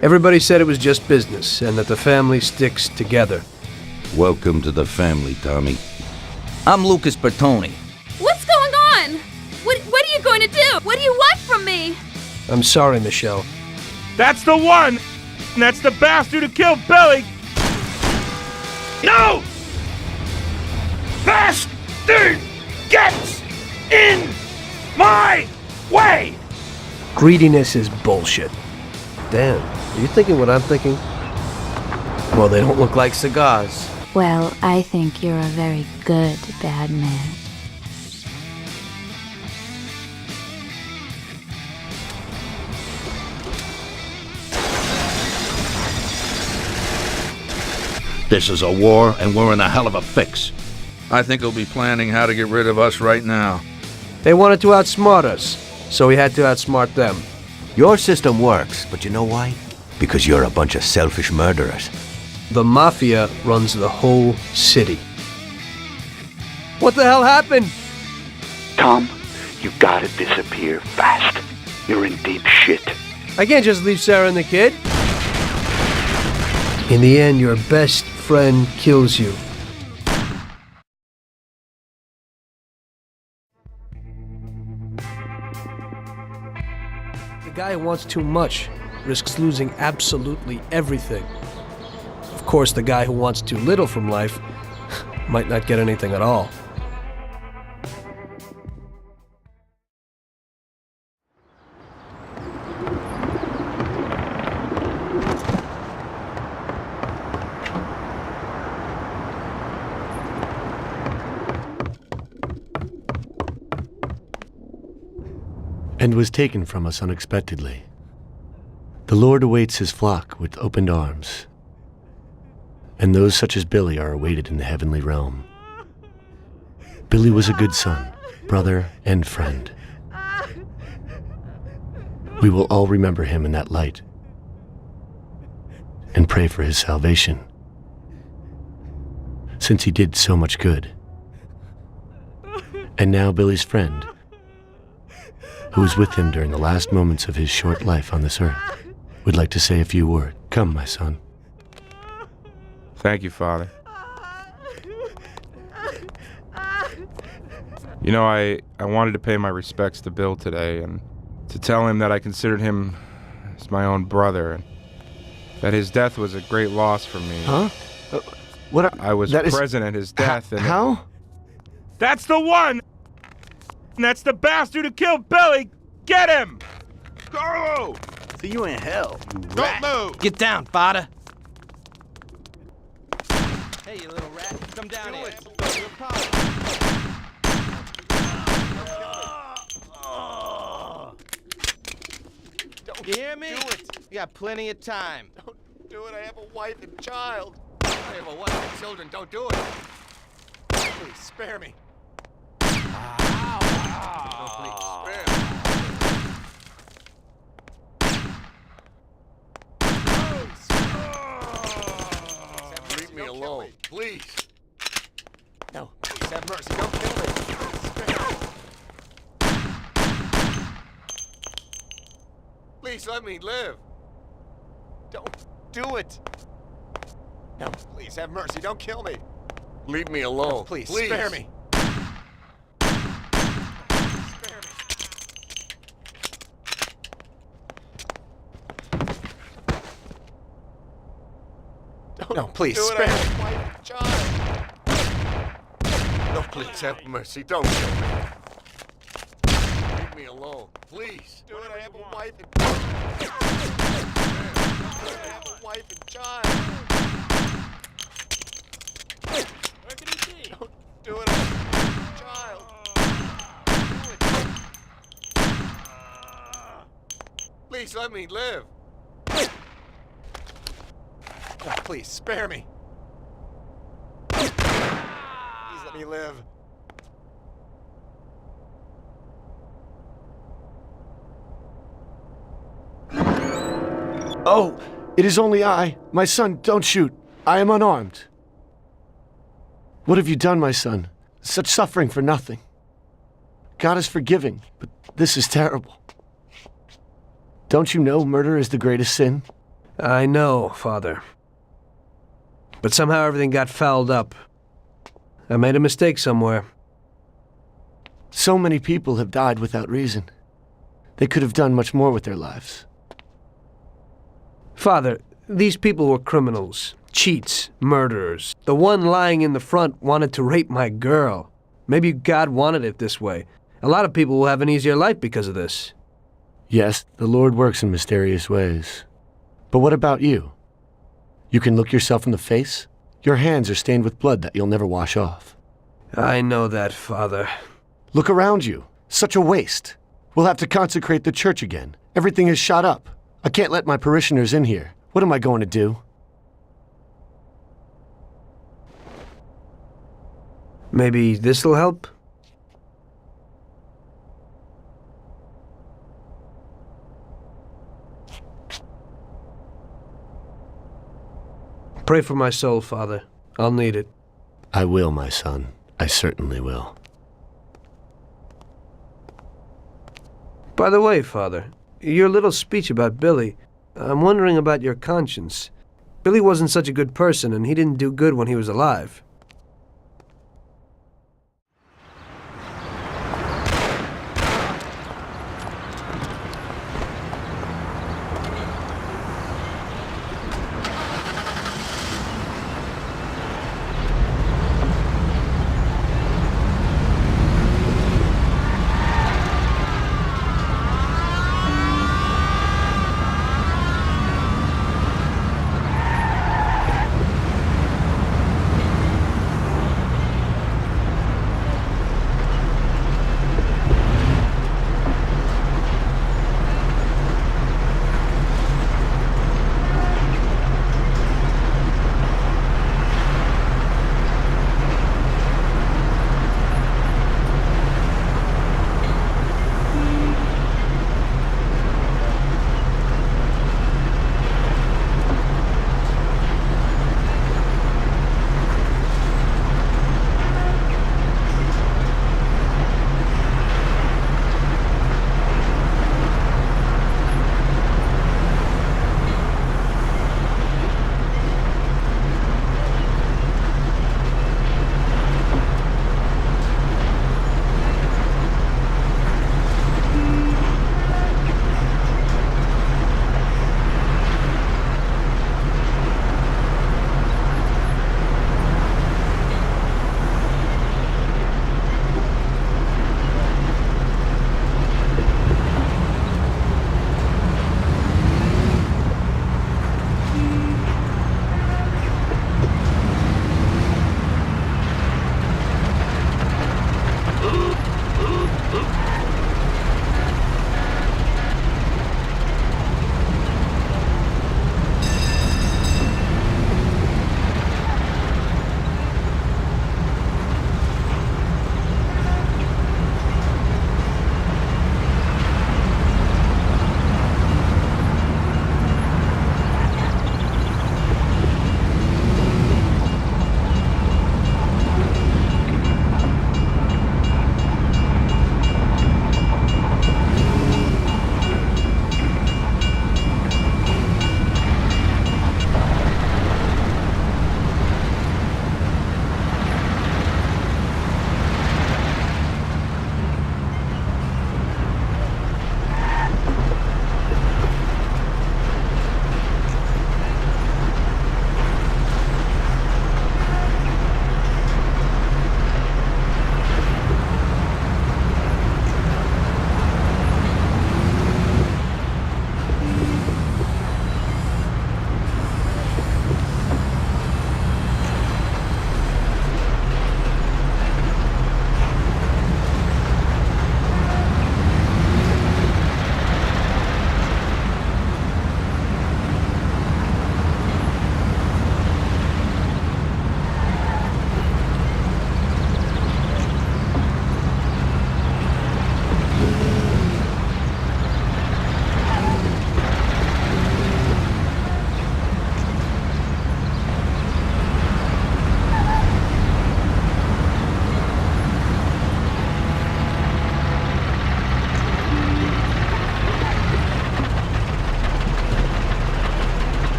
Everybody said it was just business, and that the family sticks together. Welcome to the family, Tommy. I'm Lucas Bertoni. What's going on? What are you going to do? What do you want from me? I'm sorry, Meixsell. That's the one! And that's the bastard who killed Billy! No! Bastard gets in my way! Greediness is bullshit. Damn, are you thinking what I'm thinking? Well, they don't look like cigars. Well, I think you're a very good bad man. This is a war, and we're in a hell of a fix. I think he'll be planning how to get rid of us right now. They wanted to outsmart us, so we had to outsmart them. Your system works, but you know why? Because you're a bunch of selfish murderers. The Mafia runs the whole city. What the hell happened? Tom, you gotta disappear fast. You're in deep shit. I can't just leave Sarah and the kid. In the end, your best friend kills you. The guy who wants too much risks losing absolutely everything. Of course, the guy who wants too little from life might not get anything at all. And was taken from us unexpectedly. The Lord awaits his flock with opened arms, and those such as Billy are awaited in the heavenly realm. Billy was a good son, brother, and friend. We will all remember him in that light and pray for his salvation, since he did so much good. And now Billy's friend, who was with him during the last moments of his short life on this earth, would like to say a few words. Come, my son. Thank you, Father. You know, I wanted to pay my respects to Bill today and to tell him that I considered him as my own brother and that his death was a great loss for me. Huh? I was present at his death. And how? That's the one! And that's the bastard who killed Billy! Get him! Carlo! See you in hell, you rat. Don't move! Get down, father! Hey, you little rat. Come down here. You hear me? Do it. You got plenty of time. Don't do it. I have a wife and child. I have a wife and children. Don't do it. Please, spare me. Leave me alone, please. No, please have mercy. Don't kill me. Please let me live. Don't do it. No, please have mercy. Don't kill me. Leave me alone. No, please, spare me. No, please, do spare it. I me. have a wife and child. No, please have mercy. Don't kill me. Leave me alone, please. Do it. I have a wife and I have a wife and child. Where can he see? Don't do it. I have a child. Do it. Please let me live. No, please, spare me. Please let me live. Oh, it is only I. My son, don't shoot. I am unarmed. What have you done, my son? Such suffering for nothing. God is forgiving, but this is terrible. Don't you know murder is the greatest sin? I know, Father. But somehow everything got fouled up. I made a mistake somewhere. So many people have died without reason. They could have done much more with their lives. Father, these people were criminals, cheats, murderers. The one lying in the front wanted to rape my girl. Maybe God wanted it this way. A lot of people will have an easier life because of this. Yes, the Lord works in mysterious ways. But what about you? You can look yourself in the face? Your hands are stained with blood that you'll never wash off. I know that, Father. Look around you. Such a waste. We'll have to consecrate the church again. Everything is shot up. I can't let my parishioners in here. What am I going to do? Maybe this'll help? Pray for my soul, Father. I'll need it. I will, my son. I certainly will. By the way, Father, your little speech about Billy, I'm wondering about your conscience. Billy wasn't such a good person, and he didn't do good when he was alive.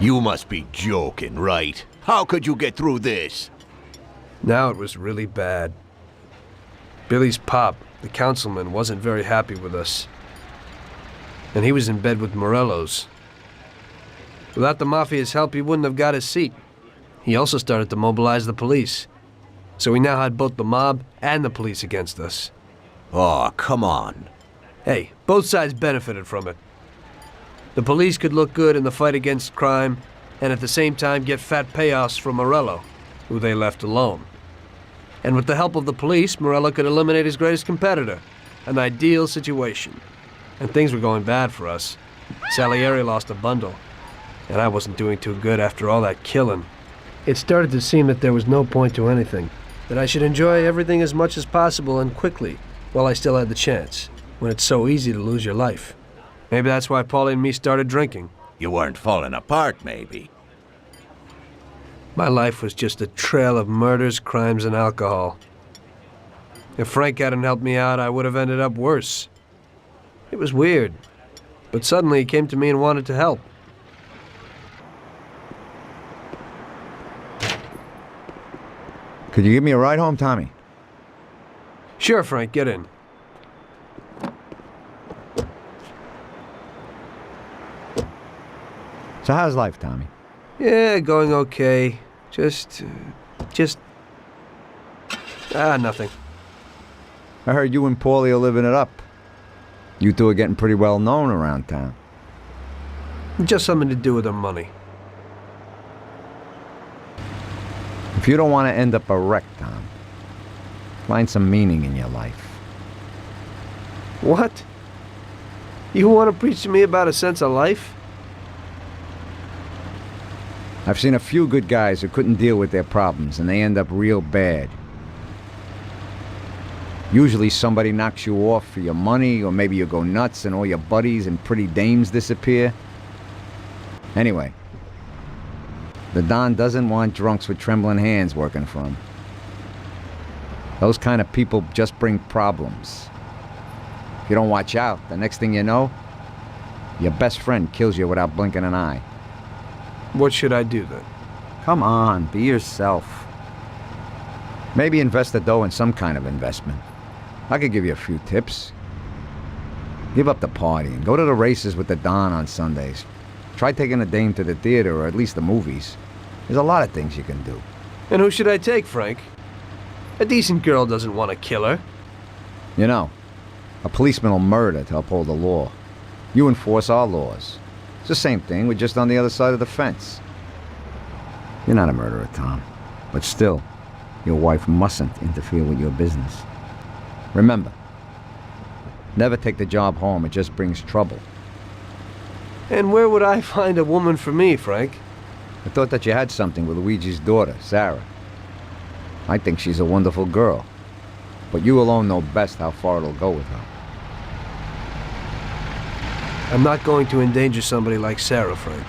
You must be joking, right? How could you get through this? Now it was really bad. Billy's pop, the councilman, wasn't very happy with us. And he was in bed with Morello's. Without the Mafia's help, he wouldn't have got his seat. He also started to mobilize the police. So we now had both the mob and the police against us. Oh, come on. Hey, both sides benefited from it. The police could look good in the fight against crime, and at the same time get fat payoffs from Morello, who they left alone. And with the help of the police, Morello could eliminate his greatest competitor. An ideal situation. And things were going bad for us. Salieri lost a bundle, and I wasn't doing too good after all that killing. It started to seem that there was no point to anything, that I should enjoy everything as much as possible and quickly, while I still had the chance, when it's so easy to lose your life. Maybe that's why Paulie and me started drinking. You weren't falling apart, maybe. My life was just a trail of murders, crimes, and alcohol. If Frank hadn't helped me out, I would have ended up worse. It was weird, but suddenly he came to me and wanted to help. Could you give me a ride home, Tommy? Sure, Frank, get in. So how's life, Tommy? Yeah, going okay. Nothing. I heard you and Paulie are living it up. You two are getting pretty well known around town. Just something to do with the money. If you don't want to end up a wreck, Tom, find some meaning in your life. What? You want to preach to me about a sense of life? I've seen a few good guys who couldn't deal with their problems, and they end up real bad. Usually somebody knocks you off for your money, or maybe you go nuts and all your buddies and pretty dames disappear. Anyway, the Don doesn't want drunks with trembling hands working for him. Those kind of people just bring problems. If you don't watch out, the next thing you know, your best friend kills you without blinking an eye. What should I do then? Come on, be yourself. Maybe invest the dough in some kind of investment. I could give you a few tips. Give up the partying. Go to the races with the Don on Sundays. Try taking a dame to the theater or at least the movies. There's a lot of things you can do. And who should I take, Frank? A decent girl doesn't want to kill her. You know, a policeman will murder to uphold the law. You enforce our laws. It's the same thing, we're just on the other side of the fence. You're not a murderer, Tom. But still, your wife mustn't interfere with your business. Remember, never take the job home, it just brings trouble. And where would I find a woman for me, Frank? I thought that you had something with Luigi's daughter, Sarah. I think she's a wonderful girl. But you alone know best how far it'll go with her. I'm not going to endanger somebody like Sarah, Frank.